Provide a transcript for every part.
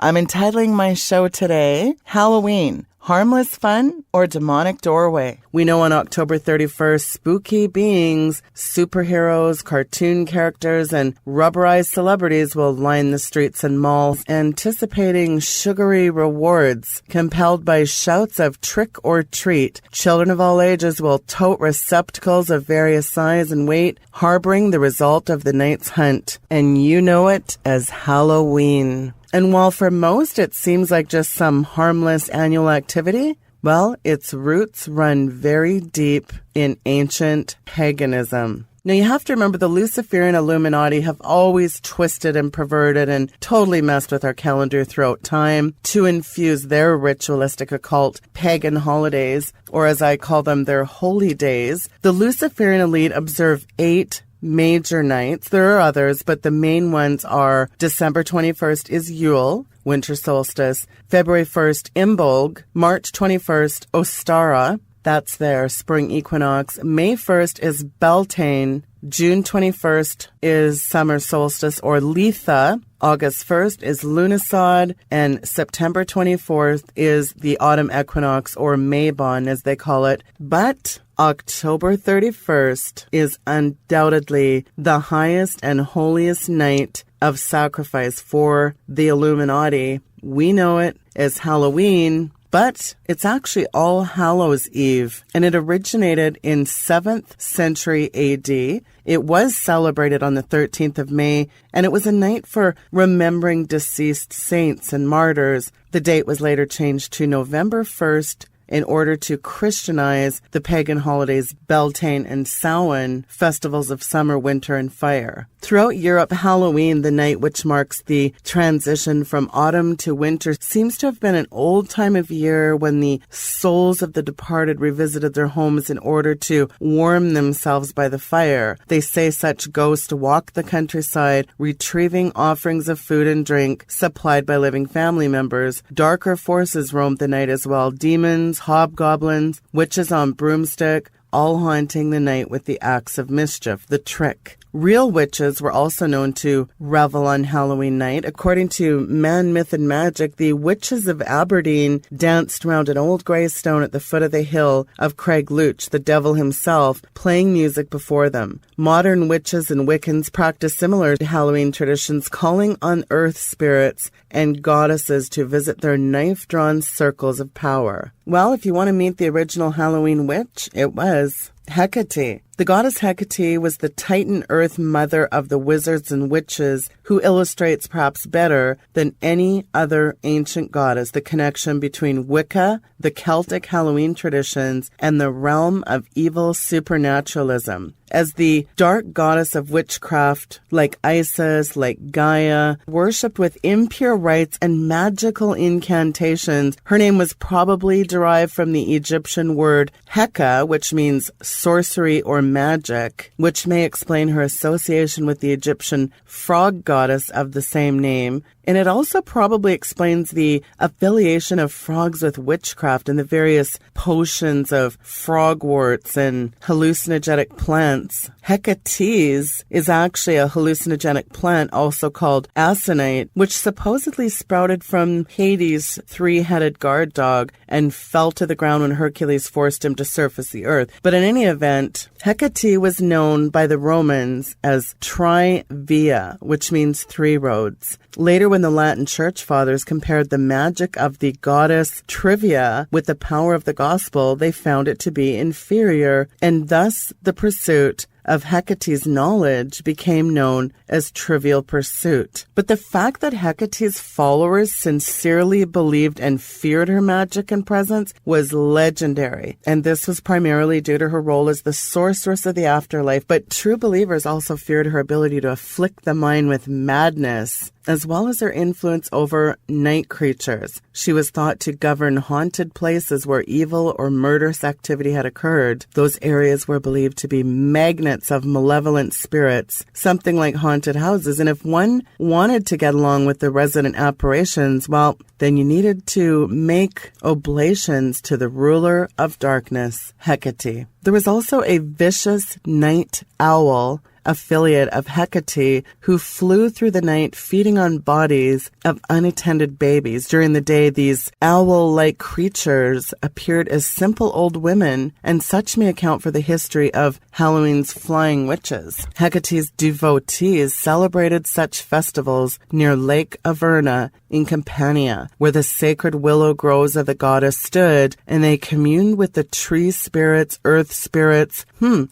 I'm entitling my show today, Halloween, Harmless Fun or Demonic Doorway. We know on October 31st, spooky beings, superheroes, cartoon characters, and rubberized celebrities will line the streets and malls, anticipating sugary rewards. Compelled by shouts of trick or treat, children of all ages will tote receptacles of various size and weight, harboring the result of the night's hunt. And you know it as Halloween. And while for most it seems like just some harmless annual activity, well, its roots run very deep in ancient paganism. Now, you have to remember the Luciferian Illuminati have always twisted and perverted and totally messed with our calendar throughout time to infuse their ritualistic occult pagan holidays, or as I call them, their holy days. The Luciferian elite observe 8 major nights. There are others, but the main ones are December 21st is Yule, winter solstice, February 1st, Imbolg, March 21st, Ostara, that's their spring equinox, May 1st is Beltane, June 21st is summer solstice or Litha, August 1st is Lunisod, and September 24th is the autumn equinox or Mabon as they call it. But October 31st is undoubtedly the highest and holiest night of sacrifice for the Illuminati. We know it as Halloween, but it's actually All Hallows Eve, and it originated in 7th century AD. It was celebrated on the 13th of May, and it was a night for remembering deceased saints and martyrs. The date was later changed to November 1st in order to Christianize the pagan holidays Beltane and Samhain, festivals of summer, winter, and fire. Throughout Europe, Halloween, the night which marks the transition from autumn to winter, seems to have been an old time of year when the souls of the departed revisited their homes in order to warm themselves by the fire. They say such ghosts walk the countryside, retrieving offerings of food and drink supplied by living family members. Darker forces roamed the night as well. Demons, hobgoblins, witches on broomstick, all haunting the night with the acts of mischief, the trick. Real witches were also known to revel on Halloween night. According to Man, Myth, and Magic, the witches of Aberdeen danced around an old grey stone at the foot of the hill of Craigluch, the devil himself, playing music before them. Modern witches and Wiccans practice similar Halloween traditions, calling on earth spirits and goddesses to visit their knife-drawn circles of power. Well, if you want to meet the original Halloween witch, it was Hecate. The goddess Hecate was the Titan Earth mother of the wizards and witches, who illustrates perhaps better than any other ancient goddess the connection between Wicca, the Celtic Halloween traditions, and the realm of evil supernaturalism. As the dark goddess of witchcraft, like Isis, like Gaia, worshipped with impure rites and magical incantations, her name was probably derived from the Egyptian word Heka, which means sorcery or magic, which may explain her association with the Egyptian frog goddess of the same name. And it also probably explains the affiliation of frogs with witchcraft and the various potions of frogworts and hallucinogenic plants. Hecate's is actually a hallucinogenic plant also called aconite, which supposedly sprouted from Hades' three-headed guard dog and fell to the ground when Hercules forced him to surface the earth. But in any event, Hecate was known by the Romans as Trivia, which means 3 roads. Later, when the Latin Church Fathers compared the magic of the goddess Trivia with the power of the gospel, they found it to be inferior, and thus the pursuit of Hecate's knowledge became known as Trivial Pursuit. But the fact that Hecate's followers sincerely believed and feared her magic and presence was legendary, and this was primarily due to her role as the sorceress of the afterlife. But true believers also feared her ability to afflict the mind with madness, as well as her influence over night creatures. She was thought to govern haunted places where evil or murderous activity had occurred. Those areas were believed to be magnets of malevolent spirits, something like haunted houses. And if one wanted to get along with the resident apparitions, well, then you needed to make oblations to the ruler of darkness, Hecate. There was also a vicious night owl, affiliate of Hecate, who flew through the night feeding on bodies of unattended babies. During the day, these owl-like creatures appeared as simple old women, and such may account for the history of Halloween's flying witches. Hecate's devotees celebrated such festivals near Lake Averna in Campania, where the sacred willow groves of the goddess stood, and they communed with the tree spirits, earth spirits.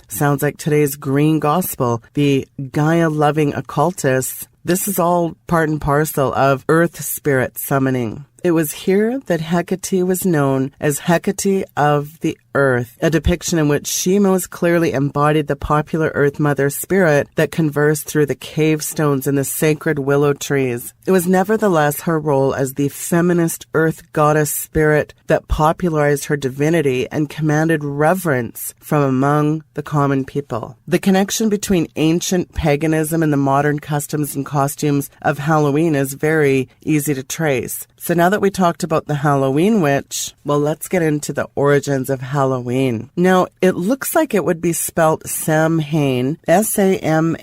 Sounds like today's green gospel. The Gaia-loving occultists. This is all part and parcel of earth spirit summoning. It was here that Hecate was known as Hecate of the Earth, a depiction in which she most clearly embodied the popular Earth Mother spirit that conversed through the cave stones and the sacred willow trees. It was nevertheless her role as the feminist Earth goddess spirit that popularized her divinity and commanded reverence from among the common people. The connection between ancient paganism and the modern customs and costumes of Halloween is very easy to trace. So now that we talked about the Halloween witch, well, let's get into the origins of Halloween. Now, it looks like it would be spelt Samhain, Samhain.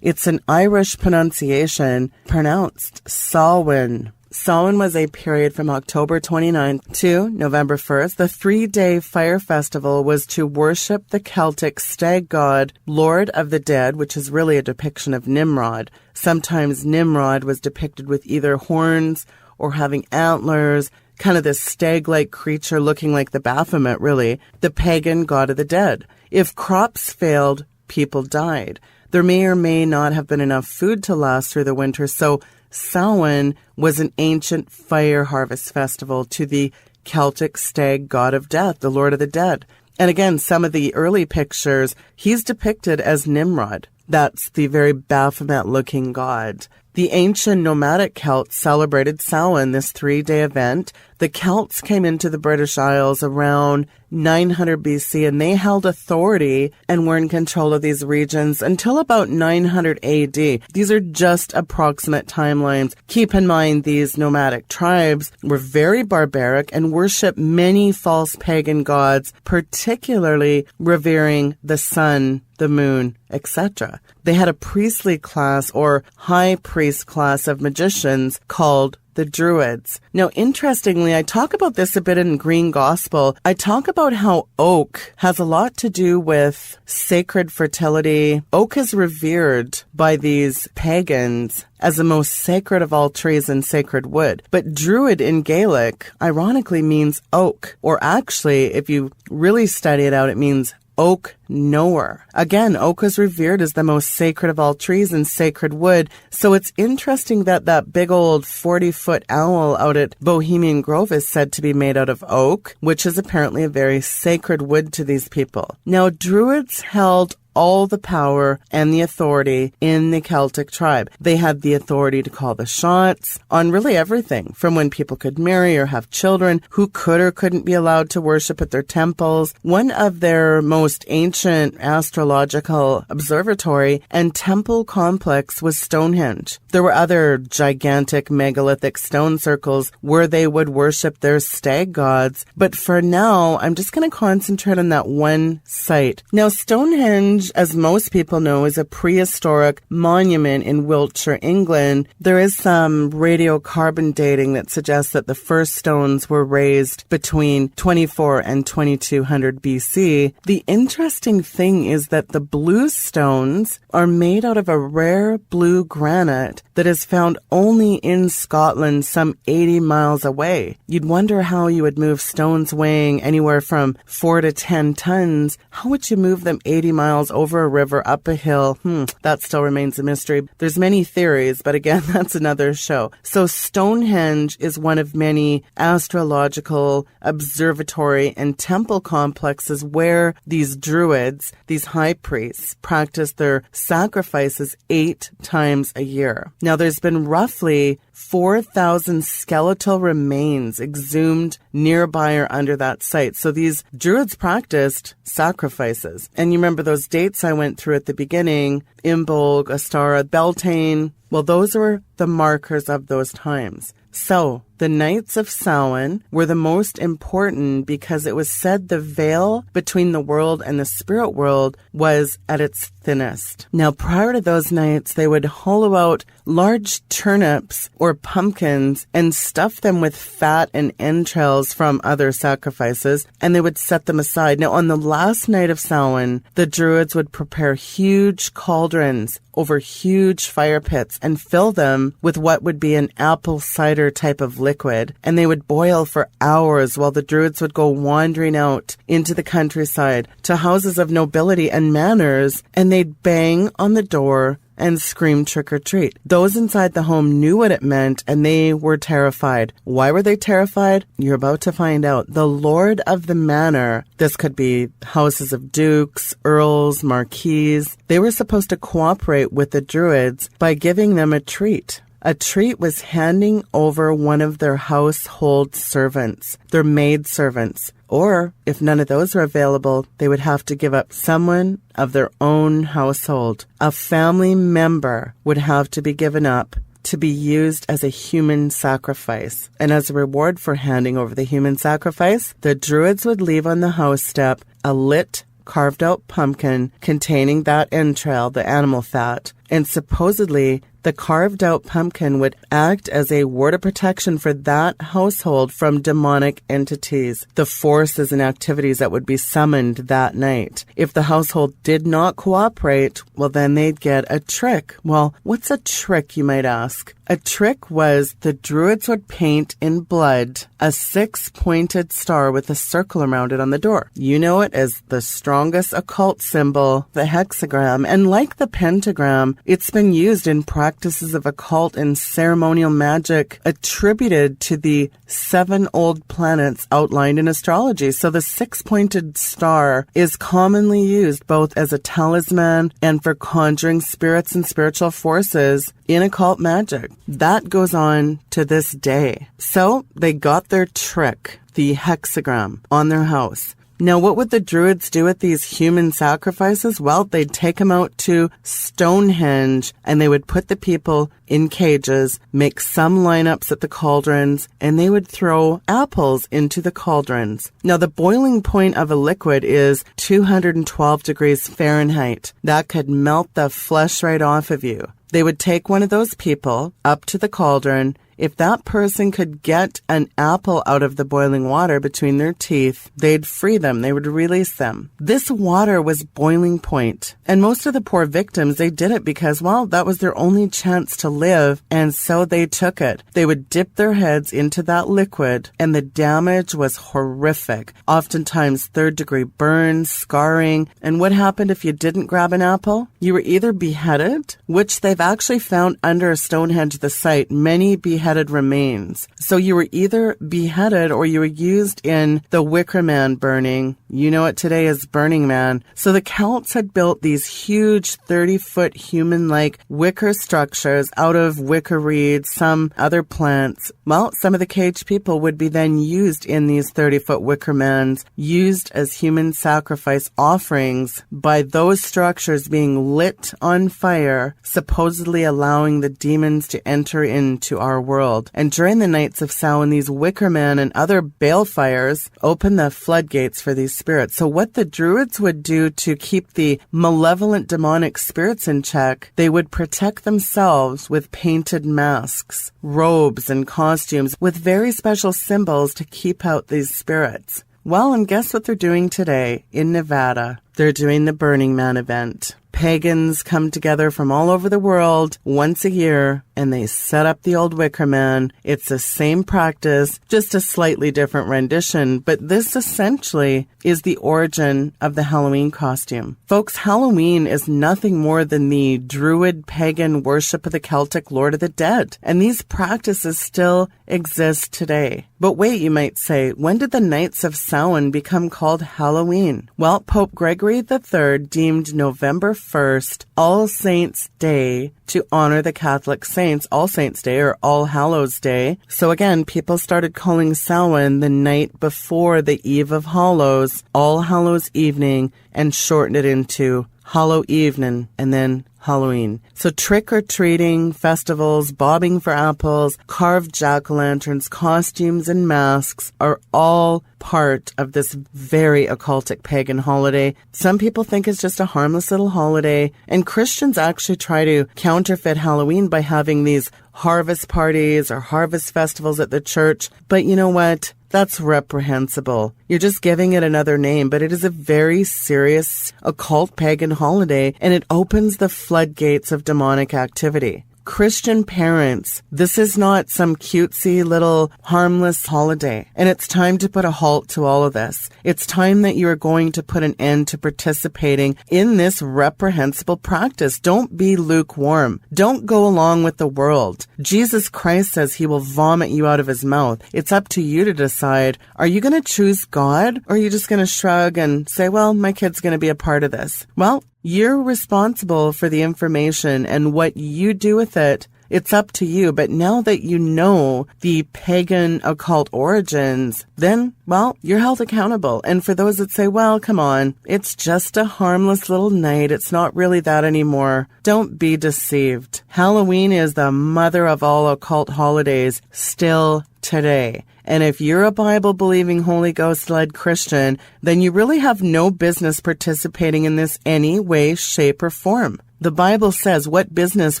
It's an Irish pronunciation, pronounced Samhain. Samhain was a period from October 29th to November 1st. The 3-day fire festival was to worship the Celtic stag god, Lord of the Dead, which is really a depiction of Nimrod. Sometimes Nimrod was depicted with either horns or having antlers, kind of this stag-like creature looking like the Baphomet, really, the pagan god of the dead. If crops failed, people died. There may or may not have been enough food to last through the winter, so Samhain was an ancient fire harvest festival to the Celtic stag god of death, the Lord of the Dead. And again, some of the early pictures, he's depicted as Nimrod. That's the very Baphomet-looking god. The ancient nomadic Celts celebrated Samhain, this 3-day event. The Celts came into the British Isles around 900 BC, and they held authority and were in control of these regions until about 900 AD. These are just approximate timelines. Keep in mind, these nomadic tribes were very barbaric and worshiped many false pagan gods, particularly revering the sun, the moon, etc. They had a priestly class or high priest class of magicians called the Druids. Now, interestingly, I talk about this a bit in Green Gospel. I talk about how oak has a lot to do with sacred fertility. Oak is revered by these pagans as the most sacred of all trees and sacred wood. But Druid in Gaelic, ironically, means oak. Or actually, if you really study it out, it means oak knower. Again, oak is revered as the most sacred of all trees and sacred wood. So it's interesting that that big old 40-foot owl out at Bohemian Grove is said to be made out of oak, which is apparently a very sacred wood to these people. Now, Druids held all the power and the authority in the Celtic tribe. They had the authority to call the shots on really everything, from when people could marry or have children, who could or couldn't be allowed to worship at their temples. One of their most ancient astrological observatory and temple complex was Stonehenge. There were other gigantic megalithic stone circles where they would worship their stag gods, but for now, I'm just going to concentrate on that one site. Now, Stonehenge, as most people know, is a prehistoric monument in Wiltshire, England. There is some radiocarbon dating that suggests that the first stones were raised between 24 and 2200 BC. The interesting thing is that the blue stones are made out of a rare blue granite that is found only in Scotland, some 80 miles away. You'd wonder how you would move stones weighing anywhere from 4 to 10 tons. How would you move them 80 miles over a river, up a hill? That still remains a mystery. There's many theories, but again, that's another show. So Stonehenge is one of many astrological observatory and temple complexes where these druids, these high priests, practice their sacrifices 8 times a year. Now, there's been roughly 4,000 skeletal remains exhumed nearby or under that site. So these druids practiced sacrifices. And you remember those dates I went through at the beginning: Imbolg, Astara, Beltane, Well, those were the markers of those times. So, the nights of Samhain were the most important because it was said the veil between the world and the spirit world was at its thinnest. Now, prior to those nights, they would hollow out large turnips or pumpkins and stuff them with fat and entrails from other sacrifices, and they would set them aside. Now, on the last night of Samhain, the Druids would prepare huge cauldrons over huge fire pits and fill them with what would be an apple cider type of liquid, and they would boil for hours while the Druids would go wandering out into the countryside to houses of nobility and manors, and they'd bang on the door and scream trick or treat. Those inside the home knew what it meant, and they were terrified. Why were they terrified? You're about to find out. The lord of the manor, this could be houses of dukes, earls, marquises, they were supposed to cooperate with the Druids by giving them a treat. A treat was handing over one of their household servants, their maid servants. Or, if none of those were available, they would have to give up someone of their own household. A family member would have to be given up to be used as a human sacrifice. And as a reward for handing over the human sacrifice, the Druids would leave on the house step a lit, carved-out pumpkin containing that entrail, the animal fat, and supposedly the carved-out pumpkin would act as a ward of protection for that household from demonic entities, the forces and activities that would be summoned that night. If the household did not cooperate, well, then they'd get a trick. Well, what's a trick, you might ask? A trick was the Druids would paint in blood a 6-pointed star with a circle around it on the door. You know it as the strongest occult symbol, the hexagram, and like the pentagram, it's been used in practices of occult and ceremonial magic attributed to the 7 old planets outlined in astrology. So the 6-pointed star is commonly used both as a talisman and for conjuring spirits and spiritual forces in occult magic. That goes on to this day. So they got their trick, the hexagram, on their house. Now, what would the Druids do with these human sacrifices? Well, they'd take them out to Stonehenge, and they would put the people in cages, make some lineups at the cauldrons, and they would throw apples into the cauldrons. Now, the boiling point of a liquid is 212 degrees Fahrenheit. That could melt the flesh right off of you. They would take one of those people up to the cauldron. If that person could get an apple out of the boiling water between their teeth, they'd free them. They would release them. This water was boiling point. And most of the poor victims, they did it because, well, that was their only chance to live. And so they took it. They would dip their heads into that liquid, and the damage was horrific. Oftentimes third-degree burns, scarring. And what happened if you didn't grab an apple? You were either beheaded, which they've actually found under Stonehenge, the site, many beheaded remains. So you were either beheaded or you were used in the Wicker Man burning. You know it today as Burning Man. So the Celts had built these huge 30-foot human-like wicker structures out of wicker reeds, some other plants. Well, some of the caged people would be then used in these 30-foot wicker mans, used as human sacrifice offerings by those structures being lit on fire, supposedly allowing the demons to enter into our world. And during the nights of Samhain, these wicker men and other balefires open the floodgates for these spirits. So what the Druids would do to keep the malevolent demonic spirits in check, they would protect themselves with painted masks, robes, and costumes with very special symbols to keep out these spirits. Well, and guess what they're doing today in Nevada? They're doing the Burning Man event. Pagans come together from all over the world once a year, and they set up the old Wicker Man. It's the same practice, just a slightly different rendition, but this essentially is the origin of the Halloween costume. Folks, Halloween is nothing more than the Druid pagan worship of the Celtic Lord of the Dead, and these practices still exist today. But wait, you might say, when did the Nights of Samhain become called Halloween? Well, Pope Gregory III deemed November 1st All Saints' Day to honor the Catholic saints, All Saints' Day or All Hallows' Day. So again, people started calling Samhain the night before the Eve of Hallows, All Hallows Evening, and shortened it into Hallow Evening, and then Halloween. So trick-or-treating, festivals, bobbing for apples, carved jack-o'-lanterns, costumes, and masks are all part of this very occultic pagan holiday. Some people think it's just a harmless little holiday, and Christians actually try to counterfeit Halloween by having these harvest parties or harvest festivals at the church. But you know what? That's reprehensible. You're just giving it another name, but it is a very serious occult pagan holiday, and it opens the floodgates of demonic activity. Christian parents, this is not some cutesy little harmless holiday, and it's time to put a halt to all of this. It's time that you are going to put an end to participating in this reprehensible practice. Don't be lukewarm. Don't go along with the world. Jesus Christ says he will vomit you out of his mouth. It's up to you to decide, are you going to choose God, or are you just going to shrug and say, well, my kid's going to be a part of this? Well, you're responsible for the information, and what you do with it, it's up to you. But now that you know the pagan occult origins, then, well, you're held accountable. And for those that say, well, come on, it's just a harmless little night, it's not really that anymore, don't be deceived. Halloween is the mother of all occult holidays still today. And if you're a Bible-believing, Holy Ghost-led Christian, then you really have no business participating in this any way, shape, or form. The Bible says, what business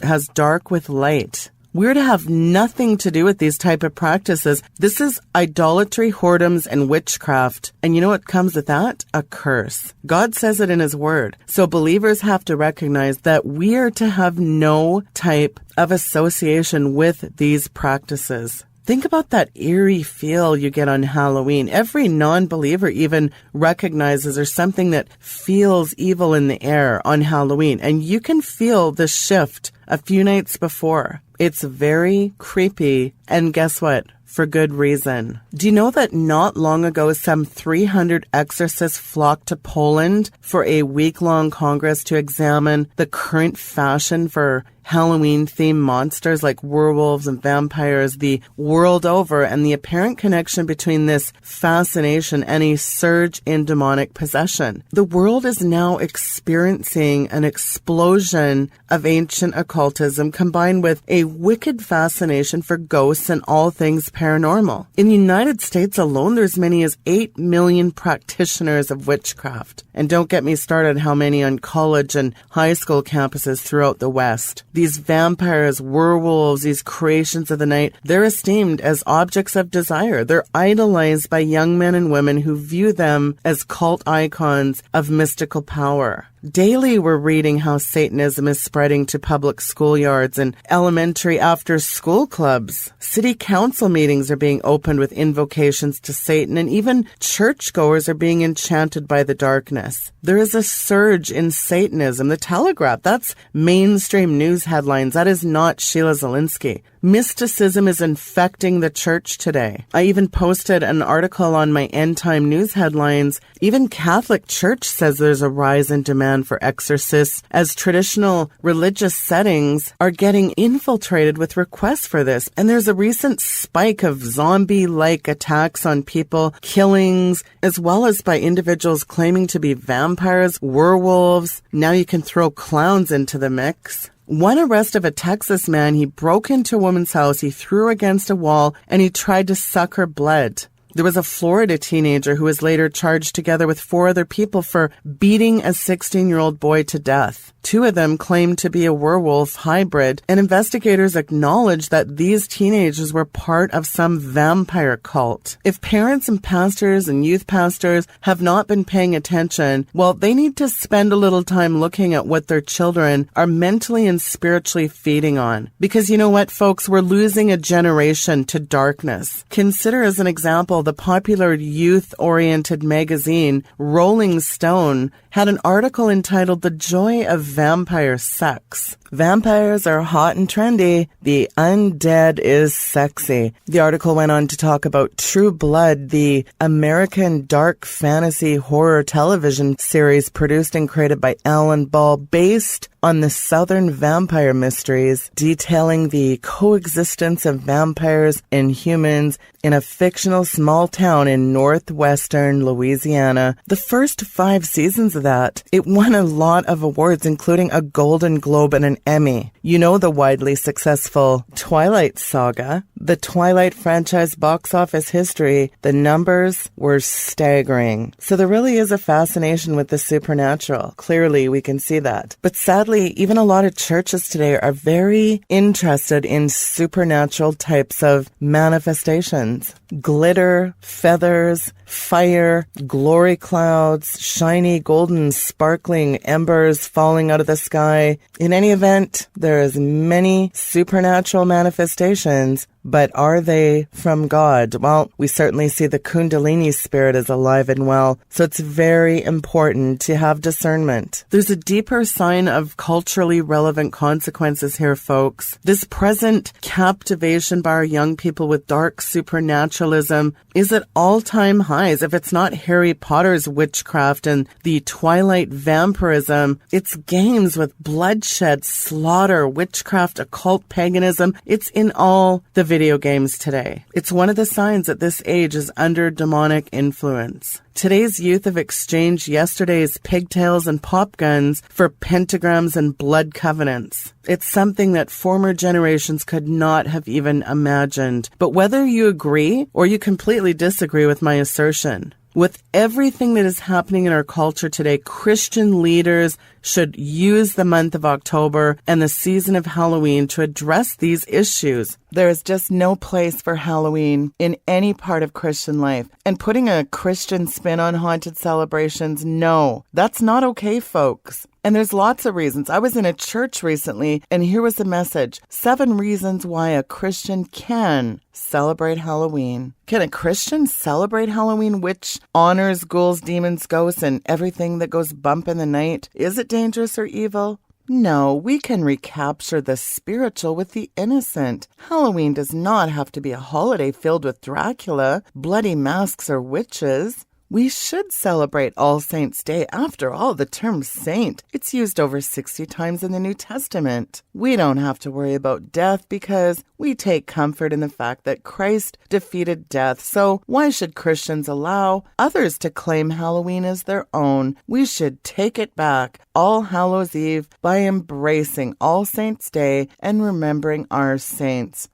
has dark with light? We're to have nothing to do with these type of practices. This is idolatry, whoredoms, and witchcraft. And you know what comes with that? A curse. God says it in his word. So believers have to recognize that we are to have no type of association with these practices. Think about that eerie feel you get on Halloween. Every non-believer even recognizes there's something that feels evil in the air on Halloween. And you can feel the shift a few nights before. It's very creepy. And guess what? For good reason. Do you know that not long ago, some 300 exorcists flocked to Poland for a week-long congress to examine the current fashion for Halloween-themed monsters like werewolves and vampires the world over, and the apparent connection between this fascination and a surge in demonic possession? The world is now experiencing an explosion of ancient occultism combined with a wicked fascination for ghosts and all things paranormal. In the United States alone, there's as many as 8 million practitioners of witchcraft. And don't get me started how many on college and high school campuses throughout the West. These vampires, werewolves, these creations of the night, they're esteemed as objects of desire. They're idolized by young men and women who view them as cult icons of mystical power. Daily, we're reading how Satanism is spreading to public schoolyards and elementary after-school clubs. City council meetings are being opened with invocations to Satan, and even churchgoers are being enchanted by the darkness. There is a surge in Satanism. The Telegraph, that's mainstream news headlines. That is not Sheila Zilinsky. Mysticism is infecting the church today. I even posted an article on my End Time News headlines. Even Catholic Church says there's a rise in demand for exorcists as traditional religious settings are getting infiltrated with requests for this. And there's a recent spike of zombie-like attacks on people, killings, as well as by individuals claiming to be vampires, werewolves. Now you can throw clowns into the mix. One arrest of a Texas man, he broke into a woman's house, he threw her against a wall, and he tried to suck her blood. There was a Florida teenager who was later charged together with 4 other people for beating a 16-year-old boy to death. 2 of them claimed to be a werewolf hybrid, and investigators acknowledged that these teenagers were part of some vampire cult. If parents and pastors and youth pastors have not been paying attention, well, they need to spend a little time looking at what their children are mentally and spiritually feeding on. Because you know what, folks? We're losing a generation to darkness. Consider as an example the popular youth-oriented magazine Rolling Stone had an article entitled "The Joy of Vampire Sex." Vampires are hot and trendy. The undead is sexy. The article went on to talk about True Blood, the American dark fantasy horror television series produced and created by Alan Ball, based on the Southern Vampire Mysteries, detailing the coexistence of vampires and humans in a fictional small town in northwestern Louisiana. The first 5 seasons of that, it won a lot of awards, including a Golden Globe and an Emmy. You know the widely successful Twilight saga. The Twilight franchise box office history, the numbers were staggering. So there really is a fascination with the supernatural. Clearly, we can see that. But sadly, even a lot of churches today are very interested in supernatural types of manifestations. Glitter, feathers, fire, glory clouds, shiny, golden, sparkling embers falling out of the sky. In any event, there is many supernatural manifestations, but are they from God? Well, we certainly see the Kundalini spirit is alive and well, so it's very important to have discernment. There's a deeper sign of culturally relevant consequences here, folks. This present captivation by our young people with dark supernaturalism is at all-time highs. If it's not Harry Potter's witchcraft and the Twilight vampirism, it's games with bloodshed, slaughter, witchcraft, occult paganism. It's in all the video games today. It's one of the signs that this age is under demonic influence. Today's youth have exchanged yesterday's pigtails and pop guns for pentagrams and blood covenants. It's something that former generations could not have even imagined. But whether you agree or you completely disagree with my assertion, with everything that is happening in our culture today, Christian leaders should use the month of October and the season of Halloween to address these issues. There is just no place for Halloween in any part of Christian life. And putting a Christian spin on haunted celebrations, no, that's not okay, folks. And there's lots of reasons. I was in a church recently, and here was the message: 7 reasons why a Christian can celebrate Halloween. Can a Christian celebrate Halloween, which honors ghouls, demons, ghosts, and everything that goes bump in the night? Is it dangerous or evil? No, we can recapture the spiritual with the innocent. Halloween does not have to be a holiday filled with Dracula, bloody masks, or witches. We should celebrate All Saints' Day. After all, the term saint, it's used over 60 times in the New Testament. We don't have to worry about death because we take comfort in the fact that Christ defeated death. So why should Christians allow others to claim Halloween as their own? We should take it back, All Hallows Eve, by embracing All Saints' Day and remembering our saints.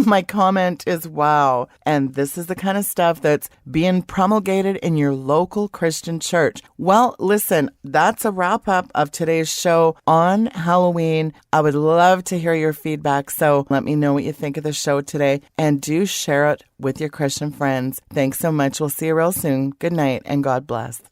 My comment is wow. And this is the kind of stuff that's being promulgated in your local Christian church. Well, listen, that's a wrap up of today's show on Halloween. I would love to hear your feedback. So let me know what you think of the show today, and do share it with your Christian friends. Thanks so much. We'll see you real soon. Good night and God bless.